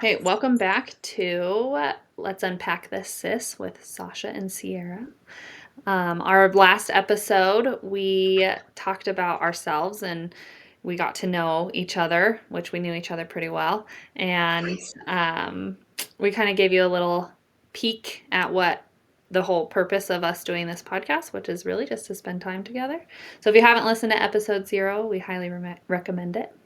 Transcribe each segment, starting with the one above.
Hey, welcome back to Let's Unpack This Sis with Sasha and Sierra. Our last episode, we talked about ourselves and we got to know each other, which we knew each other pretty well. And we kind of gave you a little peek at what the whole purpose of us doing this podcast, which is really just to spend time together. So if you haven't listened to episode 0, we highly recommend it.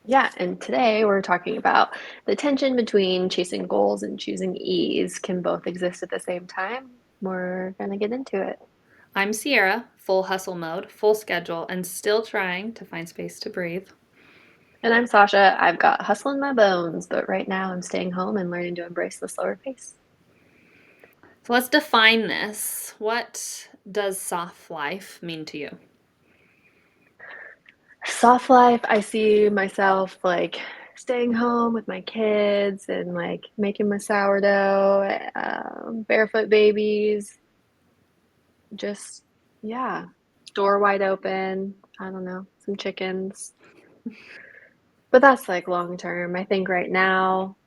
Yeah, and today we're talking about the tension between chasing goals and choosing ease can both exist at the same time. We're going to get into it. I'm Sierra, full hustle mode, full schedule, and still trying to find space to breathe. And I'm Sasha. I've got hustle in my bones, but right now I'm staying home and learning to embrace the slower pace. So let's define this. What does soft life mean to you? Soft life, I see myself like staying home with my kids and like making my sourdough, barefoot babies, just, yeah, door wide open. I don't know, some chickens. But that's like long term. I think right now,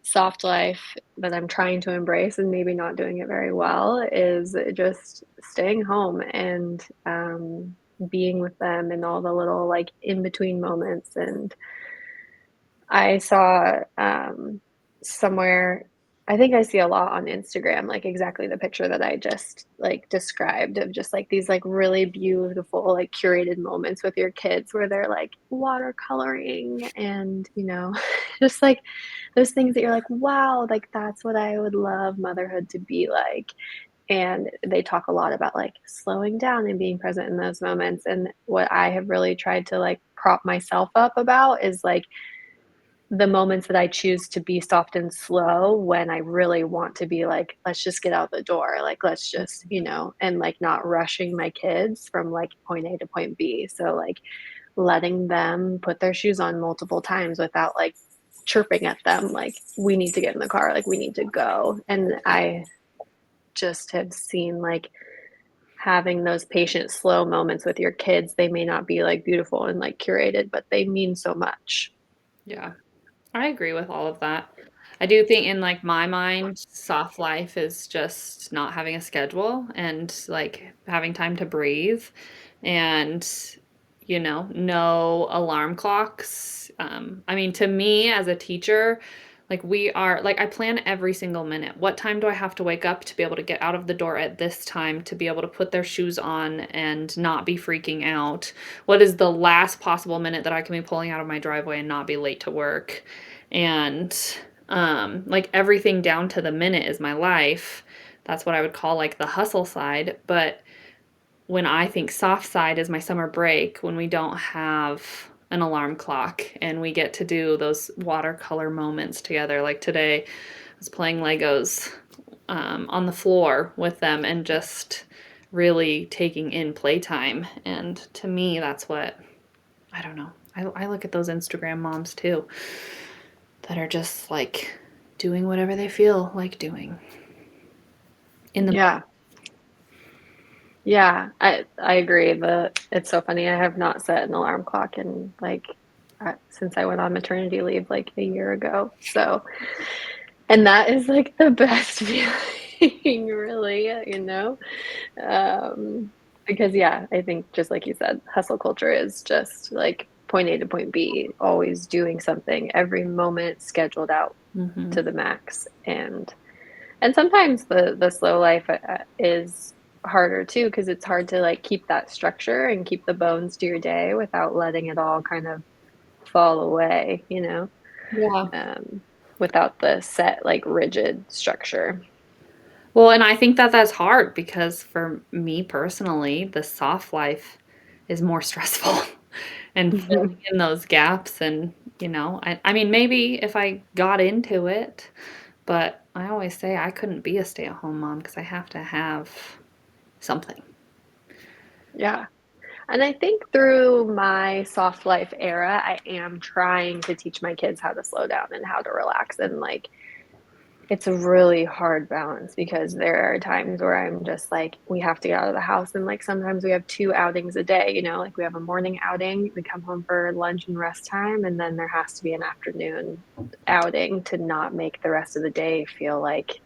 soft life that I'm trying to embrace and maybe not doing it very well is just staying home and being with them in all the little like in between moments. And I saw somewhere, I think I see a lot on Instagram, like exactly the picture that I just like described of just like these like really beautiful, like curated moments with your kids where they're like watercoloring and, just like those things that you're like, wow, like that's what I would love motherhood to be like. And they talk a lot about like slowing down and being present in those moments. And what I have really tried to like prop myself up about is like, the moments that I choose to be soft and slow when I really want to be like, let's just get out the door. Like, let's just, and like not rushing my kids from like point A to point B. So, like, letting them put their shoes on multiple times without like chirping at them, like, we need to get in the car, like, we need to go. And I just have seen like having those patient, slow moments with your kids. They may not be like beautiful and like curated, but they mean so much. Yeah, I agree with all of that. I do think in like my mind, soft life is just not having a schedule and like having time to breathe and no alarm clocks. I mean, to me as a teacher, like we are like I plan every single minute. What time do I have to wake up to be able to get out of the door at this time to be able to put their shoes on and not be freaking out? What is the last possible minute that I can be pulling out of my driveway and not be late to work? And like everything down to the minute is my life. That's what I would call like the hustle side. But when I think soft side is my summer break, when we don't have an alarm clock and we get to do those watercolor moments together. Like today, I was playing Legos on the floor with them and just really taking in playtime. And to me, that's what I don't know. I look at those Instagram moms too that are just like doing whatever they feel like doing in the Yeah. Yeah, I agree. It's so funny. I have not set an alarm clock in like since I went on maternity leave like a year ago. So, and that is like the best feeling, really, because yeah, I think just like you said, hustle culture is just like point A to point B, always doing something, every moment scheduled out mm-hmm. to the max, and sometimes the slow life is harder too because it's hard to like keep that structure and keep the bones to your day without letting it all kind of fall away, Yeah. um, without the set like rigid structure. Well, and I think that that's hard because for me personally, the soft life is more stressful and filling in those gaps. And, I mean, maybe if I got into it, but I always say I couldn't be a stay at home mom because I have to have something. Yeah. And I think through my soft life era, I am trying to teach my kids how to slow down and how to relax and like It's a really hard balance because there are times where I'm just like, we have to get out of the house. And like sometimes we have two outings a day, you know, like we have a morning outing, we come home for lunch and rest time, and then there has to be an afternoon outing to not make the rest of the day feel like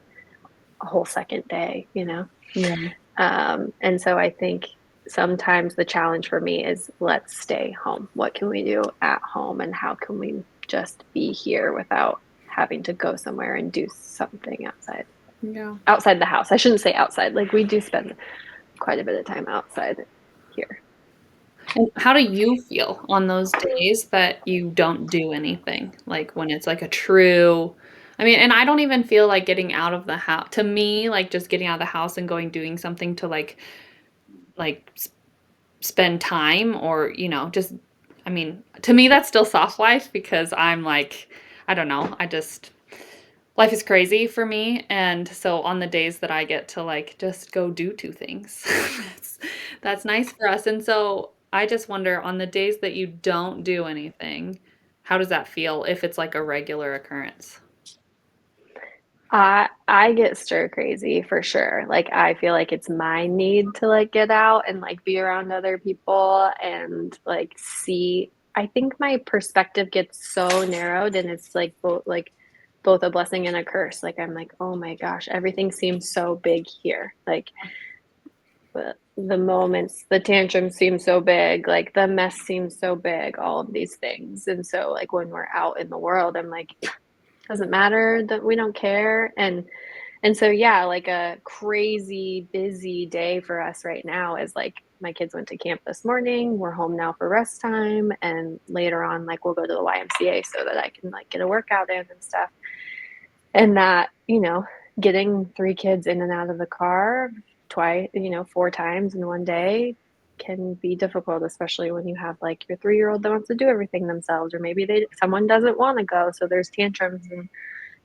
a whole second day, you know? Yeah. And so I think sometimes the challenge for me is let's stay home. What can we do at home and how can we just be here without having to go somewhere and do something Yeah. outside the house. I shouldn't say outside. Like we do spend quite a bit of time outside here. And how do you feel on those days that you don't do anything? Like when it's like a true, I mean, and I don't even feel like getting out of the house. To me, like just getting out of the house and going doing something to like spend time or, just I mean, to me that's still soft life because I'm like, I don't know, I just life is crazy for me, and so on the days that I get to, like, just go do 2 things, that's that's nice for us, and so I just wonder on the days that you don't do anything, how does that feel if it's, like, a regular occurrence? I get stir crazy for sure. Like I feel like it's my need to like get out and like be around other people and like see. I think my perspective gets so narrowed and it's like both a blessing and a curse. Like I'm like, "Oh my gosh, everything seems so big here." Like the moments, the tantrums seem so big, like the mess seems so big, all of these things. And so like when we're out in the world, I'm like, doesn't matter that we don't care. And so yeah, like a crazy busy day for us right now is like my kids went to camp this morning. We're home now for rest time, and later on, like we'll go to the YMCA so that I can like get a workout in and stuff. And that, getting three kids in and out of the car twice, four times in one day can be difficult, especially when you have like your 3-year-old that wants to do everything themselves, or maybe someone doesn't want to go, so there's tantrums and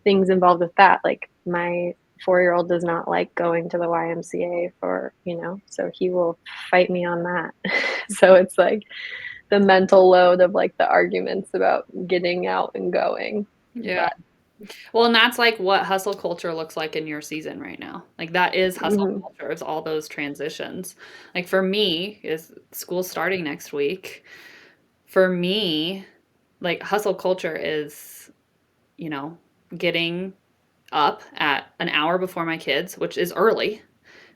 things involved with that. Like my 4-year-old does not like going to the YMCA so he will fight me on that. So it's like the mental load of like the arguments about getting out and going. Yeah. But Well, and that's, like, what hustle culture looks like in your season right now. Like, that is hustle mhm. culture, it's all those transitions. Like, for me, is school starting next week. For me, like, hustle culture is, you know, getting up at an hour before my kids, which is early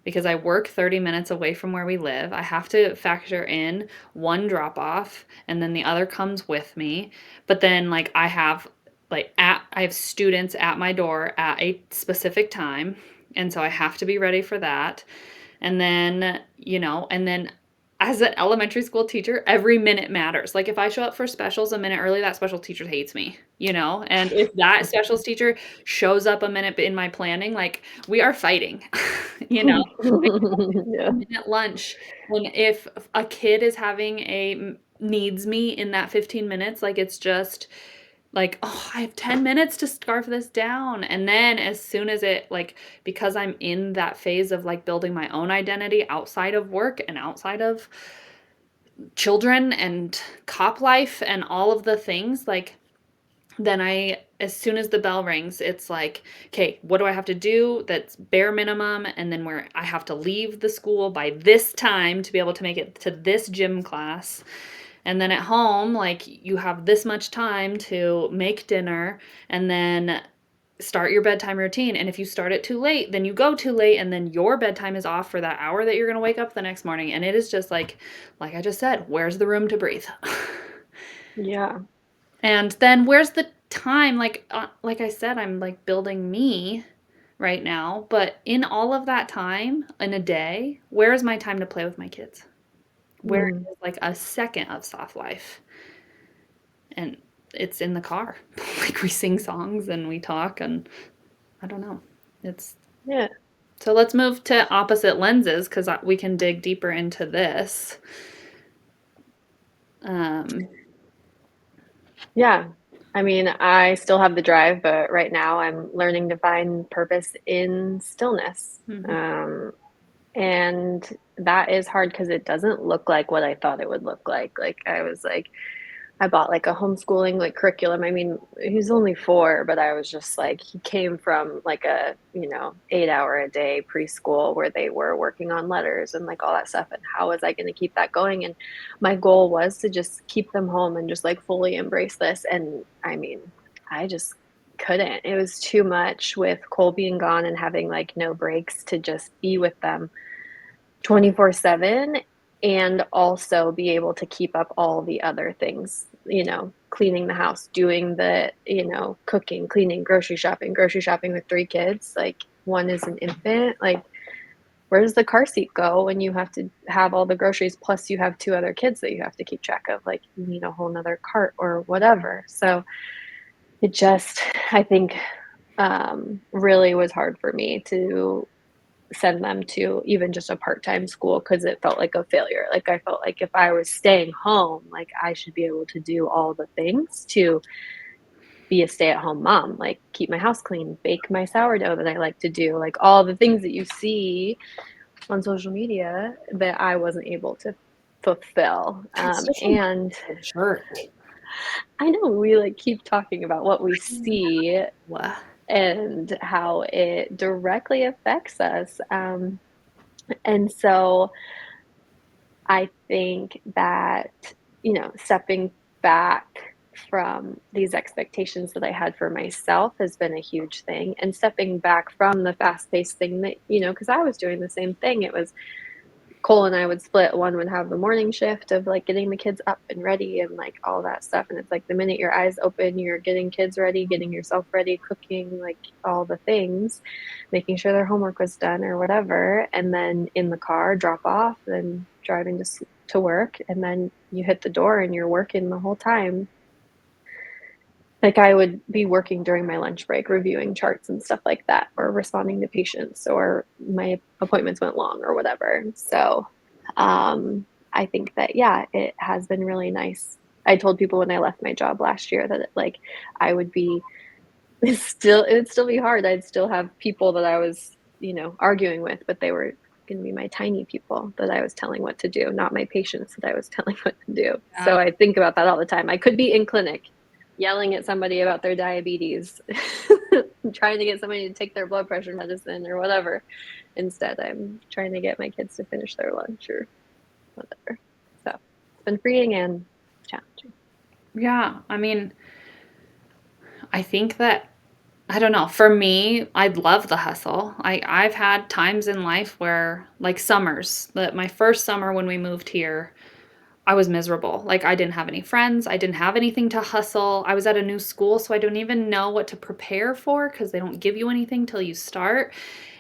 because I work 30 minutes away from where we live. I have to factor in one drop off and then the other comes with me. But then I have students at my door at a specific time, and so I have to be ready for that. And then as an elementary school teacher, every minute matters. Like if I show up for specials a minute early, that special teacher hates me. And if that specials teacher shows up a minute in my planning, like we are fighting, you know. Like Yeah. minute lunch. And if a kid is having a needs me in that 15 minutes, like it's just like, "Oh, I have 10 minutes to scarf this down." And then as soon as because I'm in that phase of, like, building my own identity outside of work and outside of children and cop life and all of the things, like, then as soon as the bell rings, it's like, "Okay, what do I have to do that's bare minimum?" And then where I have to leave the school by this time to be able to make it to this gym class. And then at home, like you have this much time to make dinner and then start your bedtime routine. And if you start it too late, then you go too late and then your bedtime is off for that hour that you're going to wake up the next morning. And it is just like I just said, where's the room to breathe? Yeah. And then where's the time? Like I said, I'm like building me right now, but in all of that time in a day, where is my time to play with my kids? Where Mm. is like a second of soft life? And it's in the car. Like we sing songs and we talk and I don't know. It's Yeah. so let's move to opposite lenses because we can dig deeper into this. Um, Yeah. I mean, I still have the drive, but right now I'm learning to find purpose in stillness. mhm. And that is hard because it doesn't look like what I thought it would look like. Like I was like, I bought like a homeschooling like curriculum. I mean, he's only 4, but I was just like, he came from like a, 8 hour a day preschool where they were working on letters and like all that stuff. And how was I going to keep that going? And my goal was to just keep them home and just like fully embrace this. And I mean, I just couldn't. It was too much with Cole being gone and having like no breaks to just be with them 24/7 and also be able to keep up all the other things, cleaning the house, doing the, cooking, cleaning, grocery shopping with 3 kids, like, one is an infant, like, where does the car seat go when you have to have all the groceries, plus you have 2 other kids that you have to keep track of, like, you need a whole whole 'nother cart or whatever, so it just, I think, really was hard for me to send them to even just a part-time school because it felt like a failure. Like, I felt like if I was staying home, like, I should be able to do all the things to be a stay-at-home mom, like, keep my house clean, bake my sourdough that I like to do, like, all the things that you see on social media that I wasn't able to fulfill, Social media and is a jerk. I know we, like, keep talking about what we see What? and how it directly affects us, and so I think that, stepping back from these expectations that I had for myself has been a huge thing, and stepping back from the fast-paced thing that, because I was doing the same thing. It was Cole and I would split. One would have the morning shift of, like, getting the kids up and ready and, like, all that stuff, and it's like the minute your eyes open, you're getting kids ready, getting yourself ready, cooking, like, all the things, making sure their homework was done or whatever, and then in the car, drop off, then driving to work, and then you hit the door and you're working the whole time. Like, I would be working during my lunch break, reviewing charts and stuff like that, or responding to patients, or my appointments went long or whatever. So, I think that, yeah, it has been really nice. I told people when I left my job last year that, like, I would be it'd still be hard. I'd still have people that I was, arguing with, but they were gonna be my tiny people that I was telling what to do, not my patients that I was telling what to do. Yeah. So I think about that all the time. I could be in clinic yelling at somebody about their diabetes, trying to get somebody to take their blood pressure medicine or whatever. Instead, I'm trying to get my kids to finish their lunch or whatever. So it's been freeing and challenging. Yeah, I mean, I think that I don't know. For me, I love the hustle. I've had times in life where, like summers, that my first summer when we moved here, I was miserable. Like I didn't have any friends. I didn't have anything to hustle. I was at a new school, so I don't even know what to prepare for because they don't give you anything till you start.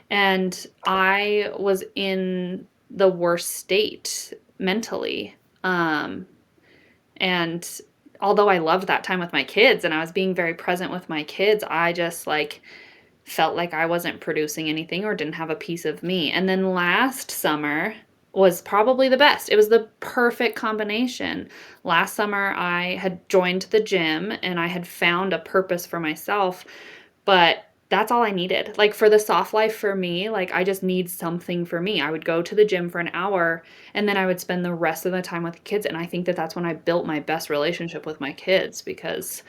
And I was in the worst state mentally. And although I loved that time with my kids and I was being very present with my kids, I just like felt like I wasn't producing anything or didn't have a piece of me. And then last summer was probably the best. It was the perfect combination. Last summer, I had joined the gym and I had found a purpose for myself, but that's all I needed. Like for the soft life for me, like I just need something for me. I would go to the gym for an hour and then I would spend the rest of the time with the kids. And I think that that's when I built my best relationship with my kids because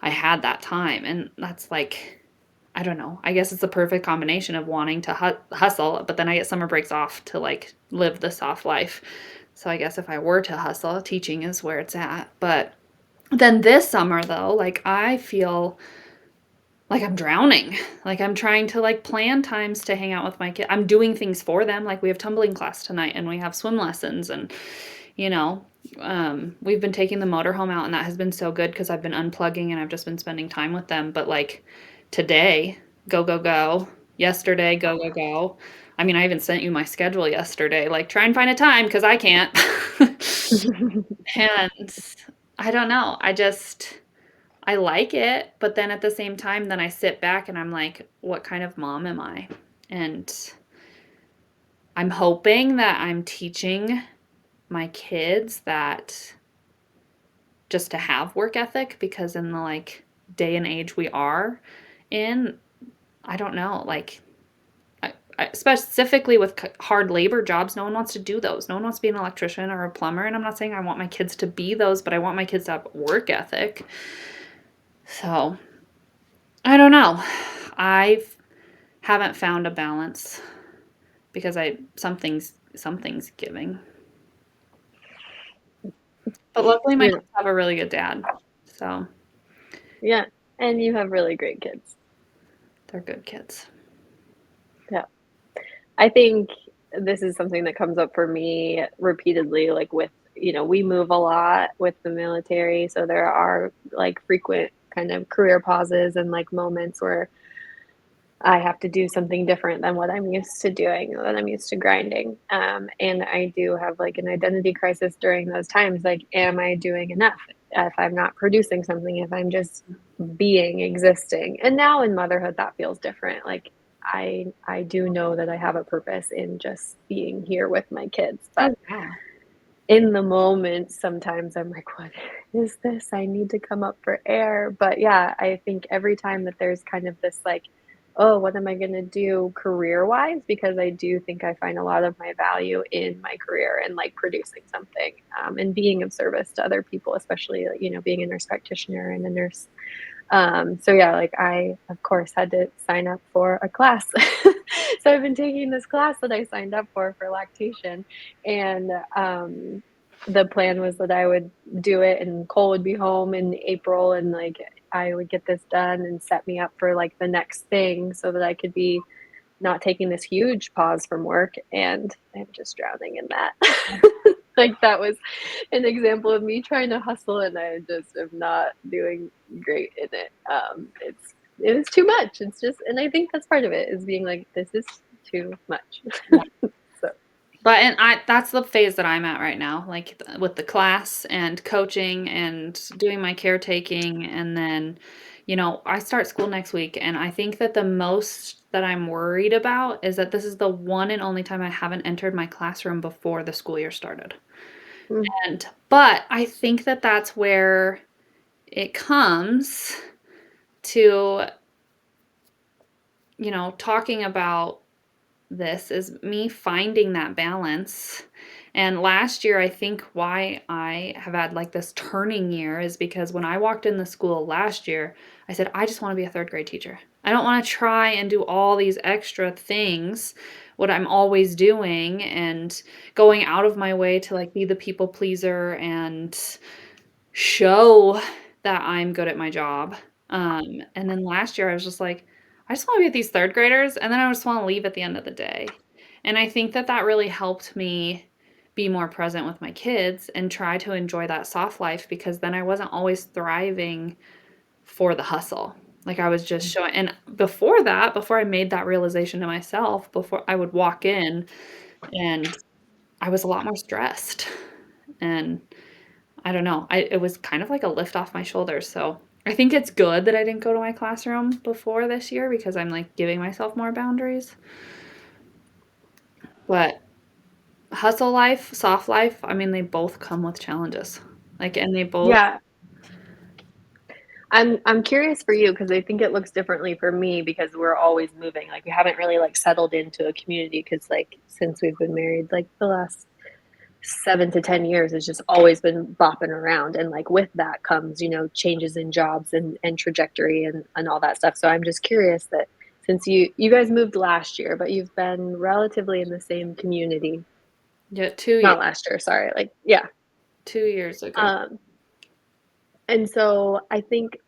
I had that time. And that's like, I don't know. I guess it's the perfect combination of wanting to hustle, but then I get summer breaks off to like live the soft life. So I guess if I were to hustle, teaching is where it's at. But then this summer though, like I feel like I'm drowning. Like I'm trying to like plan times to hang out with my kid. I'm doing things for them. Like we have tumbling class tonight and we have swim lessons and you know, we've been taking the motorhome out and that has been so good because I've been unplugging and I've just been spending time with them. But like today, go, go, go. Yesterday, go, go, go. I mean, I even sent you my schedule yesterday. Like, try and find a time because I can't. And I don't know. I like it. But then at the same time, then I sit back and I'm like, what kind of mom am I? And I'm hoping that I'm teaching my kids that just to have work ethic because in the like day and age we are in, I don't know, like specifically with hard labor jobs, no one wants to do those. No one wants to be an electrician or a plumber. And I'm not saying I want my kids to be those, but I want my kids to have work ethic. So I don't know. I haven't found a balance because something's giving. But luckily my You know, kids have a really good dad. So yeah. And you have really great kids. they're good kids. Yeah. I think this is something that comes up for me repeatedly, like with, we move a lot with the military. So there are like frequent kind of career pauses and like moments where I have to do something different than what I'm used to doing, that I'm used to grinding. And I do have like an identity crisis during those times. Like, am I doing enough? If I'm not producing something, if I'm just being, existing. And now in motherhood, that feels different. Like, I do know that I have a purpose in just being here with my kids. But Oh yeah. in the moment, sometimes I'm like, what is this? I need to come up for air. But yeah, I think every time that there's kind of this like, oh, what am I going to do career wise? Because I do think I find a lot of my value in my career and like producing something and being of service to other people, especially, being a nurse practitioner and a nurse. So yeah, like I of course had to sign up for a class. So I've been taking this class that I signed up for lactation, and the plan was that I would do it, and Cole would be home in April, and like I would get this done and set me up for like the next thing, so that I could be not taking this huge pause from work, and I'm just drowning in that. Like that was an example of me trying to hustle, and I just am not doing great in it. It is too much. It's just, and I think that's part of it is being like, this is too much. Yeah. So, But and I that's the phase that I'm at right now, like with the class and coaching and doing my caretaking and then, I start school next week and I think that the most that I'm worried about is that this is the one and only time I haven't entered my classroom before the school year started. mm, But I think that that's where it comes to, talking about this is me finding that balance. And last year, I think why I have had like this turning year is because when I walked in the school last year, I said, I just want to be a third grade teacher. I don't want to try and do all these extra things, what I'm always doing, and going out of my way to like be the people pleaser and show that I'm good at my job. And then last year I was just like, I just want to be with these third graders, and then I just want to leave at the end of the day. And I think that that really helped me be more present with my kids and try to enjoy that soft life because then I wasn't always thriving for the hustle. Like I was just showing, and before that, before I made that realization to myself, before I would walk in and I was a lot more stressed. And I don't know. It was kind of like a lift off my shoulders. So I think it's good that I didn't go to my classroom before this year because I'm like giving myself more boundaries. But hustle life, soft life, I mean, they both come with challenges. Like, and they both, yeah, I'm curious for you because I think it looks differently for me because we're always moving. Like we haven't really like settled into a community because like since we've been married, like the last 7 to 10 years has just always been bopping around, and like with that comes changes in jobs and trajectory and all that stuff. So I'm just curious that since you guys moved last year, but you've been relatively in the same community, yeah, not last year, sorry, like yeah. 2 years ago. um and so I think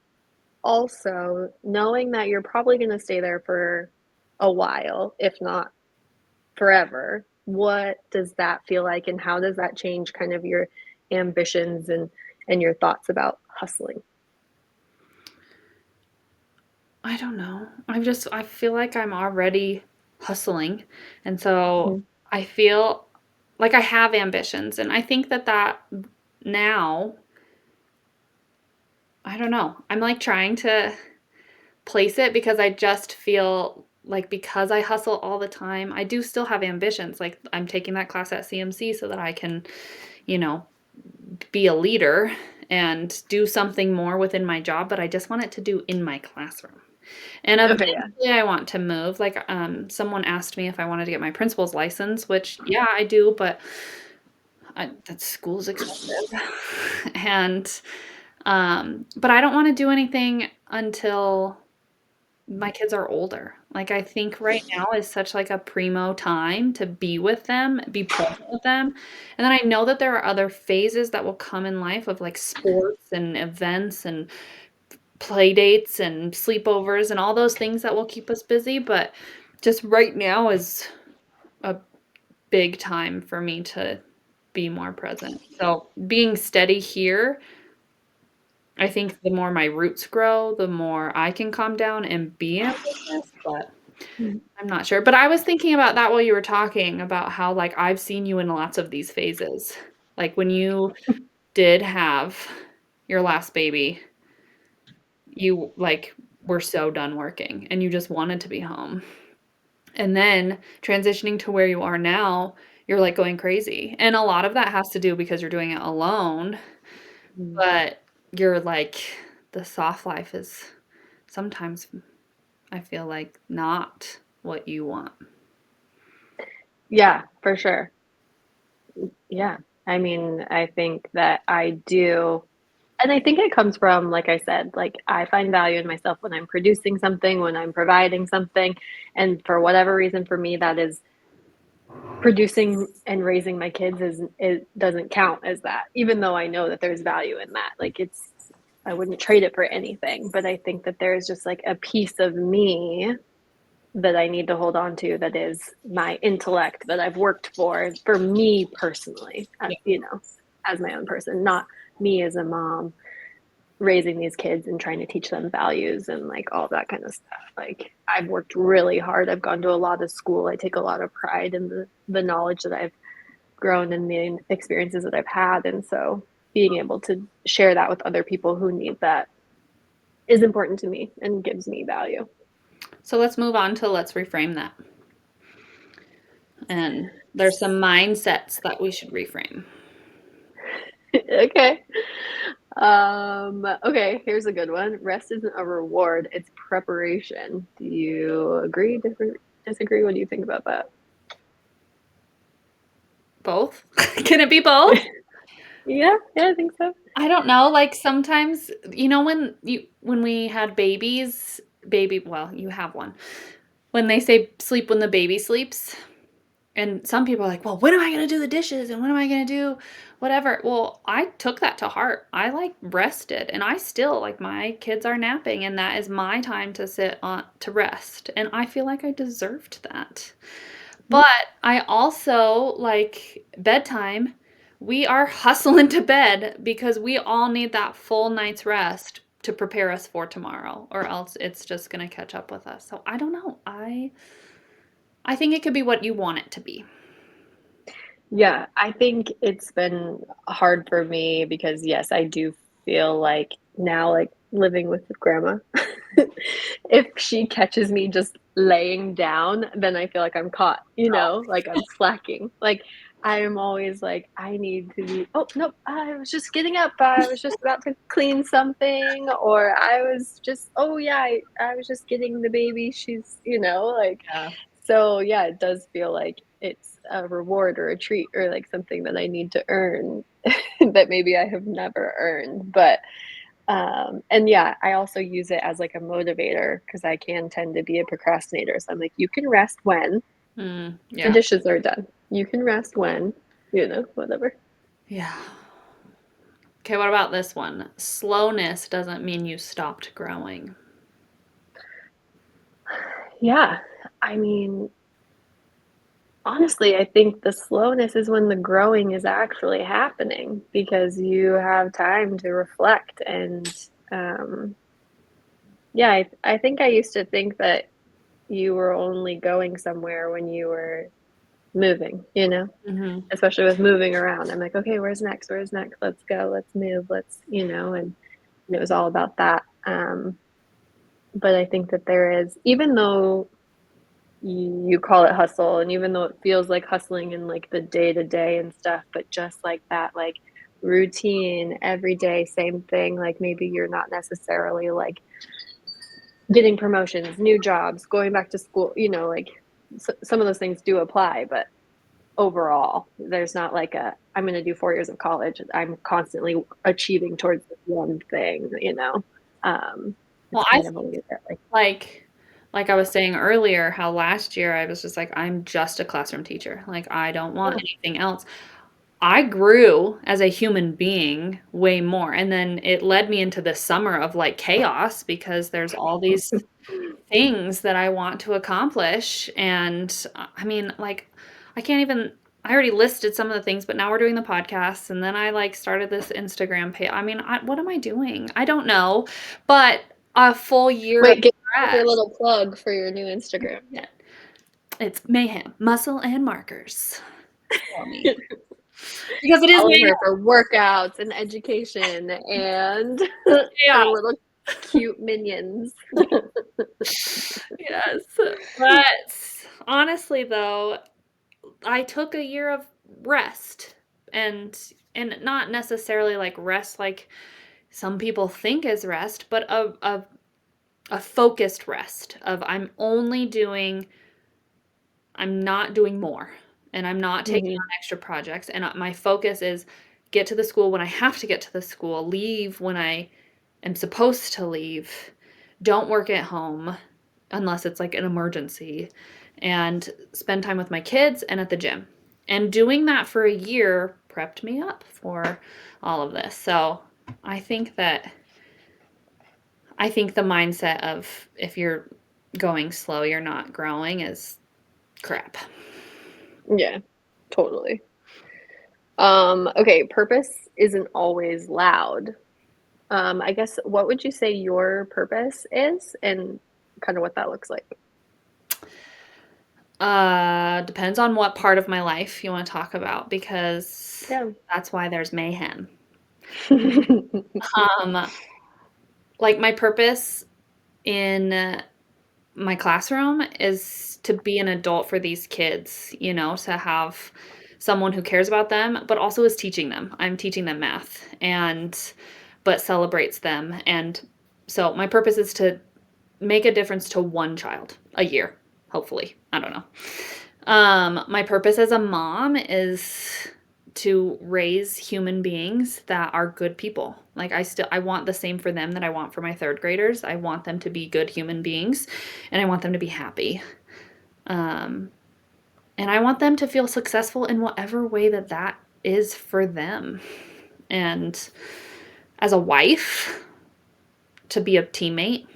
also knowing that you're probably going to stay there for a while, if not forever, what does that feel like, and how does that change kind of your ambitions and your thoughts about hustling? I don't know. I feel like I'm already hustling. And so Mhm. I feel like I have ambitions. And I think that now, I don't know. I'm like trying to place it because I just feel like because I hustle all the time, I do still have ambitions. Like I'm taking that class at CMC so that I can, you know, be a leader and do something more within my job, but I just want it to do in my classroom. And Okay, yeah. eventually I want to move. Like, someone asked me if I wanted to get my principal's license, which, yeah, I do, but that school's expensive. And, but I don't wanna do anything until my kids are older. Like, I think right now is such, like, a primo time to be with them, be present with them, and then I know that there are other phases that will come in life of, like, sports and events and play dates and sleepovers and all those things that will keep us busy, but just right now is a big time for me to be more present. So, being steady here, I think the more my roots grow, the more I can calm down and be in a business, but Mm. I'm not sure. But I was thinking about that while you were talking about how, like, I've seen you in lots of these phases. Like, when you did have your last baby, you, like, were so done working and you just wanted to be home. And then transitioning to where you are now, you're, like, going crazy. And a lot of that has to do because you're doing it alone, Mm. but you're, like, the soft life is sometimes, I feel like, not what you want. Yeah, for sure. Yeah. I mean, I think that I do. And I think it comes from, like I said, like I find value in myself when I'm producing something, when I'm providing something. And for whatever reason, for me, that is producing and raising my kids is it doesn't count as that, even though I know that there's value in that. Like it's I wouldn't trade it for anything. But I think that there's just like a piece of me that I need to hold on to that is my intellect that I've worked for me personally, Yeah. as my own person, not me as a mom raising these kids and trying to teach them values and like all that kind of stuff. Like I've worked really hard. I've gone to a lot of school. I take a lot of pride in the knowledge that I've grown and the experiences that I've had. And so being able to share that with other people who need that is important to me and gives me value. So let's move on to let's reframe that. And there's some mindsets that we should reframe. Okay. Okay, here's a good one. Rest isn't a reward, it's preparation. Do you agree, disagree? What do you think about that? Both? Can it be both? Yeah, yeah, I think so. I don't know, like, sometimes, when we had well, you have one. When they say sleep when the baby sleeps, and some people are like, "Well, when am I gonna do the dishes, and when am I gonna do whatever?" Well, I took that to heart. I, like, rested, and I still like, my kids are napping, and that is my time to sit on to rest, and I feel like I deserved that. Mhm. But I also like bedtime. We are hustling to bed because we all need that full night's rest to prepare us for tomorrow, or else it's just gonna catch up with us. So I don't know. I think it could be what you want it to be. Yeah, I think it's been hard for me because yes, I do feel like now like living with grandma, if she catches me just laying down, then I feel like I'm caught, like I'm slacking. Like I'm always like, I need to be, oh, nope, I was just getting up. I was just about to clean something, or I was just, oh, yeah, I was just getting the baby. Like, Yeah. so yeah, it does feel like it's a reward or a treat or like something that I need to earn that maybe I have never earned. But and yeah, I also use it as like a motivator because I can tend to be a procrastinator. So I'm like, you can rest when the Yeah. dishes are done. You can rest when, whatever. Yeah. Okay, what about this one? Slowness doesn't mean you stopped growing. Yeah. I mean, honestly, I think the slowness is when the growing is actually happening because you have time to reflect and um yeah, I think I used to think that you were only going somewhere when you were moving, Mhm. especially with moving around. I'm like, okay, where's next? Where's next? Let's go. Let's move. And it was all about that. But I think that there is, even though you call it hustle, and even though it feels like hustling in like the day to day and stuff, but just like that, like routine, every day, same thing. Like maybe you're not necessarily like getting promotions, new jobs, going back to school, you know, like some of those things do apply, but overall, there's not like a, I'm going to do 4 years of college. I'm constantly achieving towards this one thing, you know? Well, It's I kind of a think weird, like, like like I was saying earlier, how last year I was just like, I'm just a classroom teacher. Like I don't want yeah. anything else. I grew as a human being way more. And then it led me into this summer of like chaos because there's all these things that I want to accomplish. And I mean, like, I can't even, I already listed some of the things, but now we're doing the podcasts. And then I like started this Instagram page. I mean, what am I doing? I don't know. But a full year of Wait, give your stress. little plug for your new Instagram. Yeah. It's mayhem, muscle and markers. Follow me. Because it is Follow mayhem. her for workouts and education and Yeah. her little cute minions. Yes. But honestly, though, I took a year of rest and not necessarily like rest like some people think is rest, but a focused rest of I'm not doing more and I'm not taking Hmm. on extra projects and my focus is get to the school when I have to get to the school, leave when I am supposed to leave, don't work at home unless it's like an emergency, and spend time with my kids and at the gym. And doing that for a year prepped me up for all of this. So I think that I think the mindset of if you're going slow, you're not growing is crap. Yeah, totally. Okay, purpose isn't always loud. I guess what would you say your purpose is and kind of what that looks like? Depends on what part of my life you want to talk about because Yeah. that's why there's mayhem. Um, like my purpose in my classroom is to be an adult for these kids, you know, to have someone who cares about them, but also is teaching them. I'm teaching them math and but celebrates them. And so my purpose is to make a difference to one child a year, hopefully. I don't know. My purpose as a mom is to raise human beings that are good people. Like I want the same for them that I want for my third graders. I want them to be good human beings and I want them to be happy. Um, and I want them to feel successful in whatever way that is for them. And as a wife, to be a teammate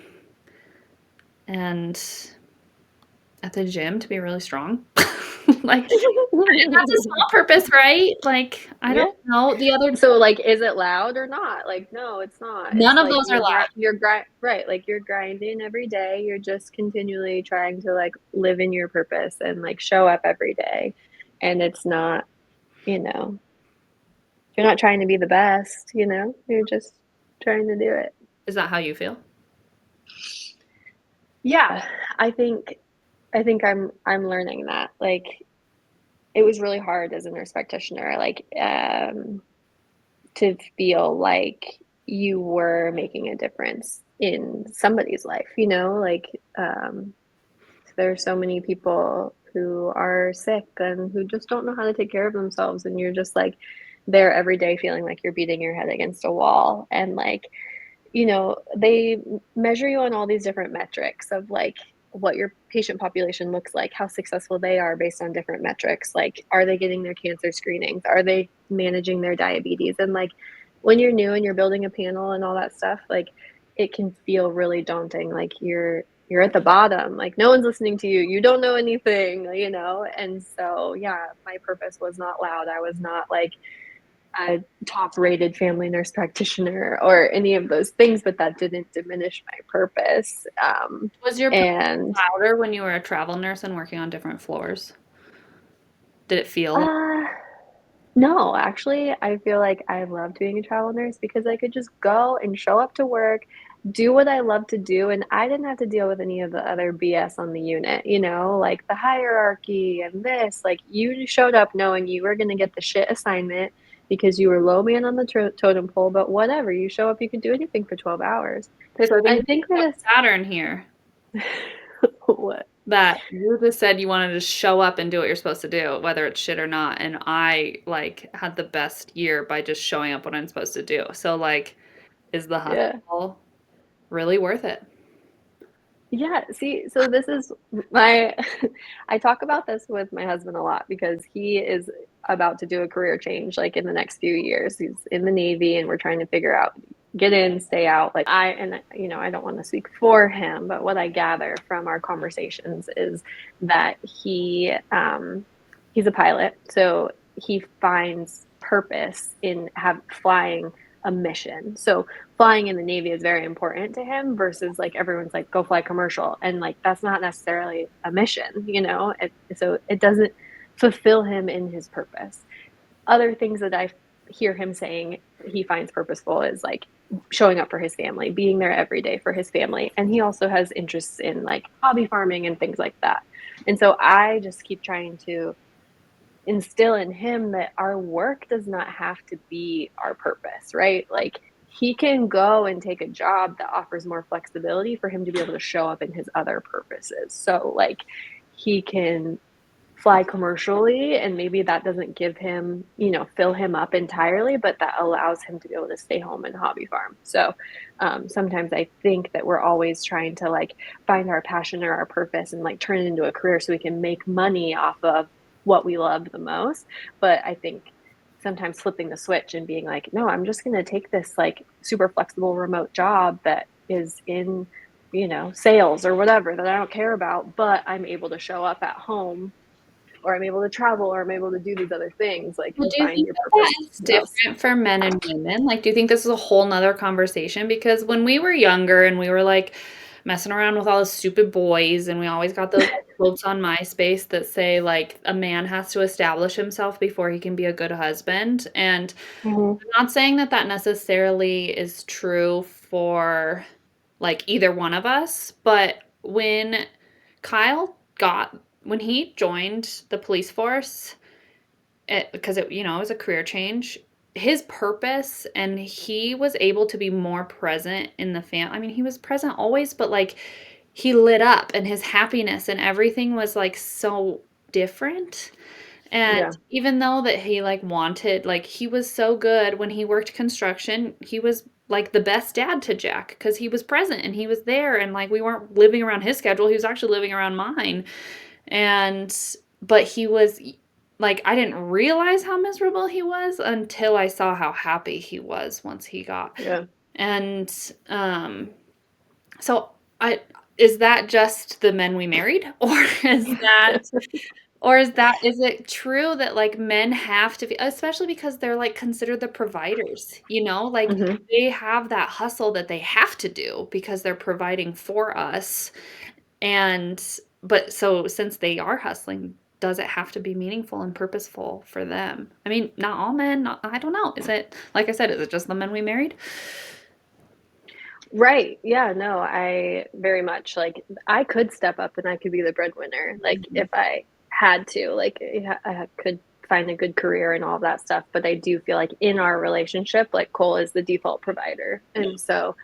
and at the gym to be really strong. Like, and that's a small purpose, right? Like, I Yeah. don't know. The other, So like, is it loud or not? Like, no, it's not. none It's of like those are loud. right. Like you're grinding every day. You're just continually trying to like live in your purpose and like show up every day. And it's not, you know, you're not trying to be the best, you know, you're just trying to do it. Is that how you feel? Yeah, I think I'm learning that. Like it was really hard as a nurse practitioner, like to feel like you were making a difference in somebody's life, you know, like there are so many people who are sick and who just don't know how to take care of themselves and you're just like there every day feeling like you're beating your head against a wall and like you know, they measure you on all these different metrics of like what your patient population looks like, how successful they are based on different metrics. Like, are they getting their cancer screenings? Are they managing their diabetes? And like, when you're new and you're building a panel and all that stuff, like, it can feel really daunting. Like you're at the bottom. Like no one's listening to you. You don't know anything, you know. And so, yeah, my purpose was not loud. I was not like a top rated family nurse practitioner or any of those things, but that didn't diminish my purpose. Was your purpose And louder when you were a travel nurse and working on different floors? Did it feel like, uh, no, actually, I feel like I loved being a travel nurse because I could just go and show up to work, do what I love to do, and I didn't have to deal with any of the other BS on the unit, you know, like the hierarchy and this. Like, you showed up knowing you were going to get the shit assignment. because you were low man on the totem pole, but whatever, you show up, you can do anything for 12 hours. Okay, so I think I we think have that a pattern here. it's what? That you just said you wanted to show up and do what you're supposed to do, whether it's shit or not, and I, like, had the best year by just showing up what I'm supposed to do. So, like, is the Yeah. hustle really worth it? Yeah, see, so this is my I talk about this with my husband a lot because he is about to do a career change like in the next few years. He's in the Navy and we're trying to figure out get in, stay out. Like I don't want to speak for him, but what I gather from our conversations is that he's a pilot, so he finds purpose in have flying a mission. So flying in the Navy is very important to him versus like everyone's like go fly commercial and like that's not necessarily a mission, so it doesn't fulfill him in his purpose. Other things that I hear him saying he finds purposeful is like showing up for his family, being there every day for his family, and he also has interests in like hobby farming and things like that. And so I just keep trying to instill in him that our work does not have to be our purpose, right? Like he can go and take a job that offers more flexibility for him to be able to show up in his other purposes. So like he can fly commercially and maybe that doesn't give him, fill him up entirely, but that allows him to be able to stay home and hobby farm. So sometimes I think that we're always trying to like find our passion or our purpose and like turn it into a career so we can make money off of what we love the most. But I think sometimes flipping the switch and being like, no, I'm just going to take this like super flexible remote job that is in, sales or whatever that I don't care about, but I'm able to show up at home or I'm able to travel or I'm able to do these other things. Like Well, you do you find think your that that purpose is the most. different for men and women? Like, do you think this is a whole nother conversation? Because when we were younger and we were like messing around with all the stupid boys, and we always got those quotes on MySpace that say, like, a man has to establish himself before he can be a good husband. And Mm-hmm. I'm not saying that that necessarily is true for like either one of us, but when he joined the police force, because it was a career change, his purpose, and he was able to be more present in the I mean, he was present always, but like he lit up and his happiness and everything was like so different. And Yeah. even though that he like wanted, like he was so good when he worked construction, he was like the best dad to Jack because he was present and he was there, and like we weren't living around his schedule, he was actually living around mine. And but he was like, I didn't realize how miserable he was until I saw how happy he was once he got. Yeah. And so I is that just the men we married, or is it true that like men have to be, especially because they're like considered the providers, like Mm-hmm. they have that hustle that they have to do because they're providing for us. And but so since they are hustling, does it have to be meaningful and purposeful for them? I mean, not all men, I don't know. Is it, like I said, is it just the men we married? Right. Yeah. No, I very much like I could step up and I could be the breadwinner, like Mhm. if I had to, like I could find a good career and all of that stuff. But I do feel like in our relationship, like Cole is the default provider. And so,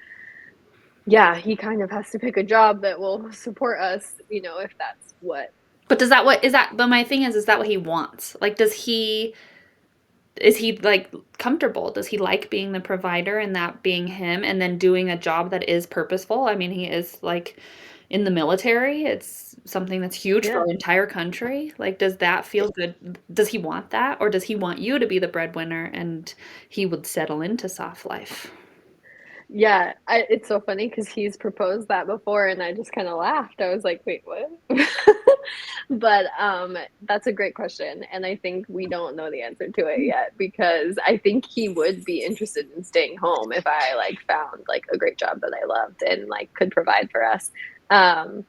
yeah, he kind of has to pick a job that will support us, if that's what. But does that what is that but my thing is that what he wants? Like is he like comfortable? Does he like being the provider and that being him, and then doing a job that is purposeful? I mean, he is like in the military. It's something that's huge for Yeah. our entire country. Like, does that feel good? Does he want that? Or does he want you to be the breadwinner and he would settle into soft life? Yeah, it's so funny because he's proposed that before, and I just kinda laughed. I was like, "Wait, what?" But, that's a great question, and I think we don't know the answer to it yet because I think he would be interested in staying home if I, like, found, like, a great job that I loved and, like, could provide for us. Um,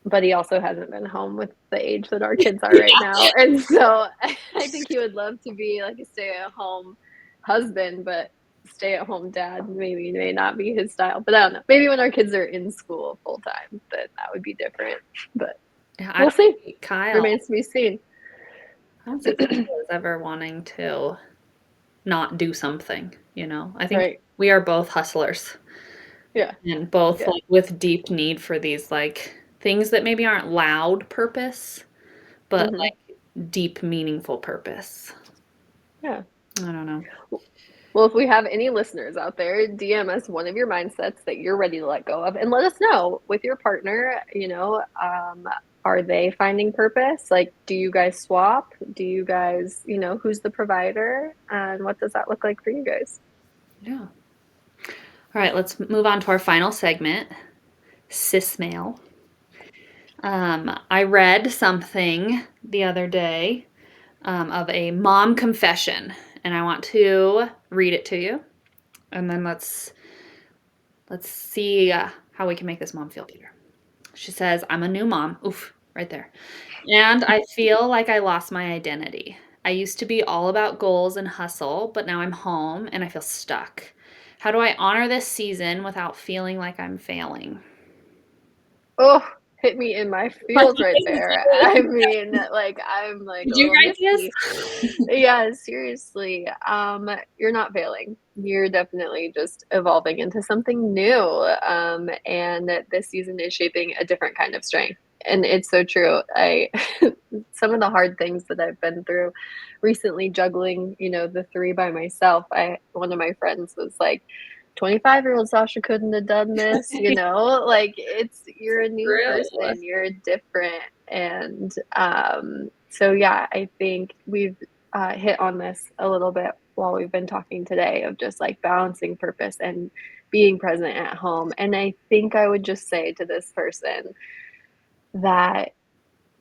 but he also hasn't been home with the age that our kids are right now, and so I think he would love to be, like, a stay-at-home husband, but stay-at-home dad maybe may not be his style, but I don't know. Maybe when our kids are in school full time, then that would be different, but Yeah, I we'll don't see. see Kyle. Remains to be seen. I don't see Kyle as ever wanting to. not do something, you know? I think Right. we are both hustlers Yeah. and both, Yeah. like, with deep need for these, like, things that maybe aren't loud purpose, but, Hmm. like, deep, meaningful purpose. Yeah. I don't know. Well, if we have any listeners out there, DM us one of your mindsets that you're ready to let go of and let us know with your partner, are they finding purpose? Like, do you guys swap? Do you guys, who's the provider? And what does that look like for you guys? Yeah. All right, let's move on to our final segment, cis mail. I read something the other day of a mom confession, and I want to read it to you, and then let's see how we can make this mom feel better. She says, "I'm a new mom." Oof, right there. And I feel like I lost my identity. I used to be all about goals and hustle, but now I'm home and I feel stuck. How do I honor this season without feeling like I'm failing? Oh, hit me in my feels right there. I mean, like, I'm like Did a you little write misty. this? Yeah, seriously. You're not failing. You're definitely just evolving into something new. And this season is shaping a different kind of strength. And it's so true. I some of the hard things that I've been through recently juggling, the three by myself. I One of my friends was like, 25-year-old Sasha couldn't have done this, like you're a new True. person, you're different. And so yeah, I think we've hit on this a little bit while we've been talking today of just like balancing purpose and being present at home. And I think I would just say to this person that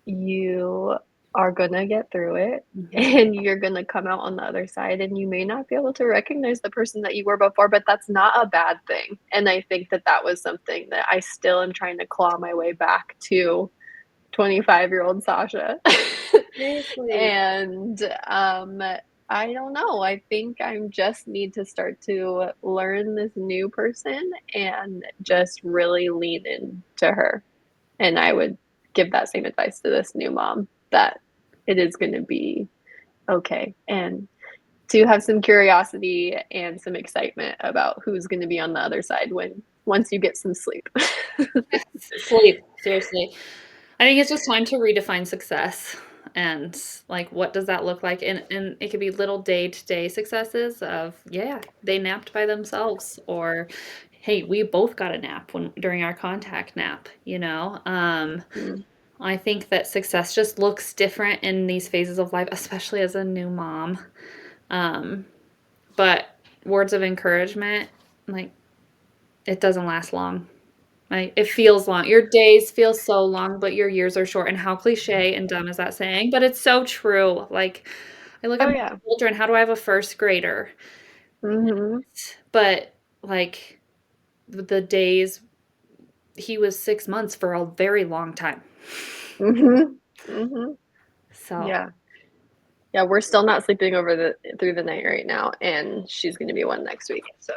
you are gonna get through it Mhm. and you're gonna come out on the other side, and you may not be able to recognize the person that you were before, but that's not a bad thing. And I think that that was something that I still am trying to claw my way back to 25-year-old Sasha. Seriously. And I don't know. I think I just need to start to learn this new person and just really lean into her. And I would give that same advice to this new mom that it is going to be okay. And to have some curiosity and some excitement about who's going to be on the other side once you get some sleep. Sleep, seriously. I think it's just time to redefine success and like what does that look like? And it could be little day-to-day successes of, yeah, they napped by themselves or hey, we both got a nap when during our contact nap, you know? Mm, I think that success just looks different in these phases of life, especially as a new mom. Um, but words of encouragement, like it doesn't last long. Like, it feels long. Your days feel so long, but your years are short, and how cliché and dumb is that saying? But it's so true. Like, I look at oh my yeah. children, how do I have a first grader? Mhm. But, like, the days he was 6 months for a very long time. Mhm. Mhm. So Yeah. Yeah, we're still not sleeping over the through the night right now, and she's going to be one next week. So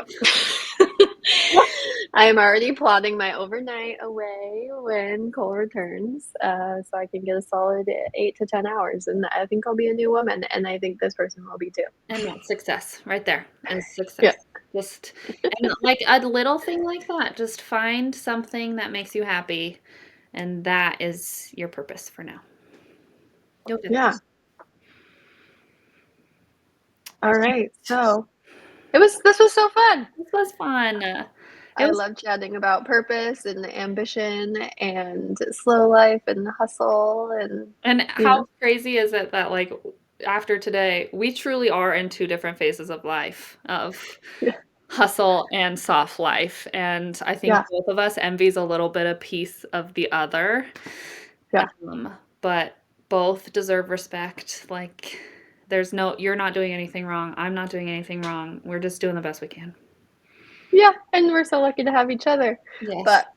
I am already plotting my overnight away when Cole returns, so I can get a solid 8 to 10 hours, and I think I'll be a new woman, and I think this person will be too. and that's success right there, and Yeah, success. Just and, like, a little thing like that, just find something that makes you happy, and that is your purpose for now. You'll get there. yeah. All Alright. right. So this was so fun. This was fun. It I was love chatting about purpose and ambition and slow life and hustle and and you how know. crazy is it that, like, after today, we truly are in 2 different phases of life, of Yeah. hustle and soft life, and I think Yeah. both of us envies a little bit a piece of the other, Yeah. but both deserve respect, like, there's no you're not doing anything wrong, I'm not doing anything wrong, we're just doing the best we can. Yeah, and we're so lucky to have each other. Yes. But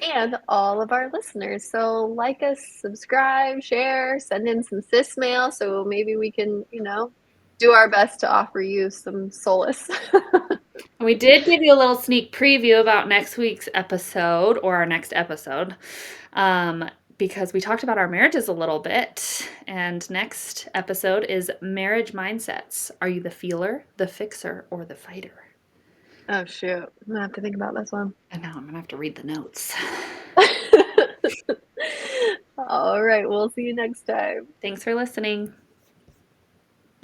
and all of our listeners. So like us, subscribe, share, send in some sis mail so maybe we can, do our best to offer you some solace. And we did give you a little sneak preview about next week's episode or our next episode, because we talked about our marriages a little bit, And next episode is marriage mindsets. Are you the feeler, the fixer, or the fighter? Oh shoot. I'm gonna have to think about this one. And now I'm going to have to read the notes. All right, we'll see you next time. Thanks for listening.